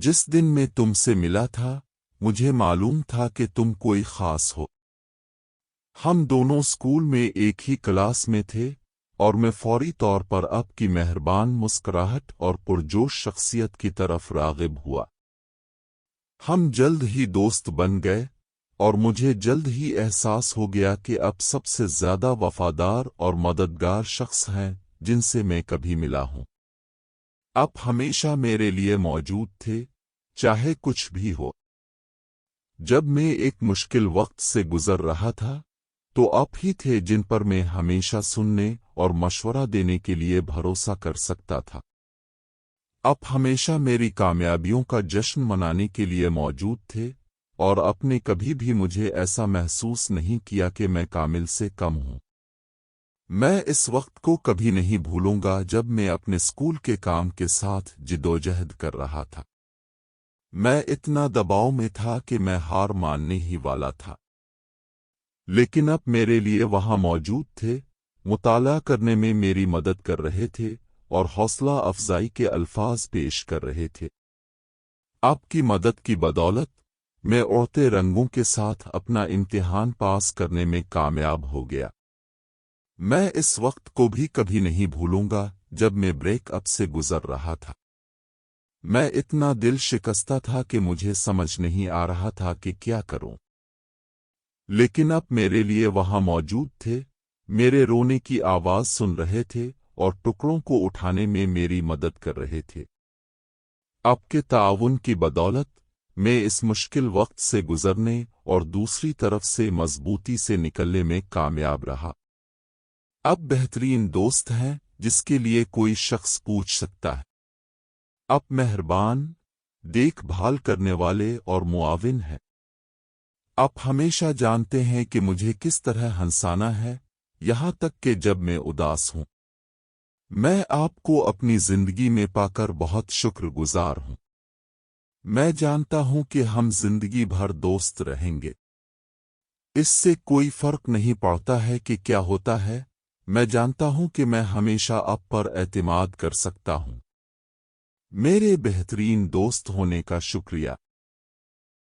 जिस दिन मैं तुमसे मिला था मुझे मालूम था कि तुम कोई खास हो। हम दोनों स्कूल में एक ही क्लास में थे और मैं फौरी तौर पर आपकी मेहरबान मुस्कुराहट और पुरजोश शख्सियत की तरफ राग़िब हुआ। हम जल्द ही दोस्त बन गए और मुझे जल्द ही एहसास हो गया कि अब सबसे ज़्यादा वफादार और मददगार शख्स हैं जिनसे मैं कभी मिला हूं। आप हमेशा मेरे लिए मौजूद थे, चाहे कुछ भी हो। जब मैं एक मुश्किल वक्त से गुजर रहा था तो आप ही थे जिन पर मैं हमेशा सुनने और मशवरा देने के लिए भरोसा कर सकता था। आप हमेशा मेरी कामयाबियों का जश्न मनाने के लिए मौजूद थे और आपने कभी भी मुझे ऐसा महसूस नहीं किया कि मैं कामिल से कम हूं। मैं इस वक्त को कभी नहीं भूलूंगा जब मैं अपने स्कूल के काम के साथ जिदोजहद कर रहा था। मैं इतना दबाव में था कि मैं हार मानने ही वाला था, लेकिन आप मेरे लिए वहां मौजूद थे, मुताला करने में मेरी मदद कर रहे थे और हौसला अफजाई के अल्फाज पेश कर रहे थे। आपकी मदद की बदौलत मैं उड़ते रंगों के साथ अपना इम्तिहान पास करने में कामयाब हो गया। मैं इस वक्त को भी कभी नहीं भूलूंगा जब मैं ब्रेकअप से गुजर रहा था। मैं इतना दिल शिकस्ता था कि मुझे समझ नहीं आ रहा था कि क्या करूं। लेकिन आप मेरे लिए वहां मौजूद थे, मेरे रोने की आवाज सुन रहे थे और टुकड़ों को उठाने में मेरी मदद कर रहे थे। आपके ताउन की बदौलत मैं इस मुश्किल वक्त से गुजरने और दूसरी तरफ से मजबूती से निकलने में कामयाब रहा। अब बेहतरीन दोस्त हैं जिसके लिए कोई शख्स पूछ सकता है। आप मेहरबान, देखभाल करने वाले और मुआविन हैं। आप हमेशा जानते हैं कि मुझे किस तरह हंसाना है, यहां तक कि जब मैं उदास हूं। मैं आपको अपनी जिंदगी में पाकर बहुत शुक्रगुजार हूं। मैं जानता हूं कि हम जिंदगी भर दोस्त रहेंगे। इससे कोई फर्क नहीं पड़ता है कि क्या होता है, मैं जानता हूं कि मैं हमेशा आप पर एतमाद कर सकता हूं। मेरे बेहतरीन दोस्त होने का शुक्रिया।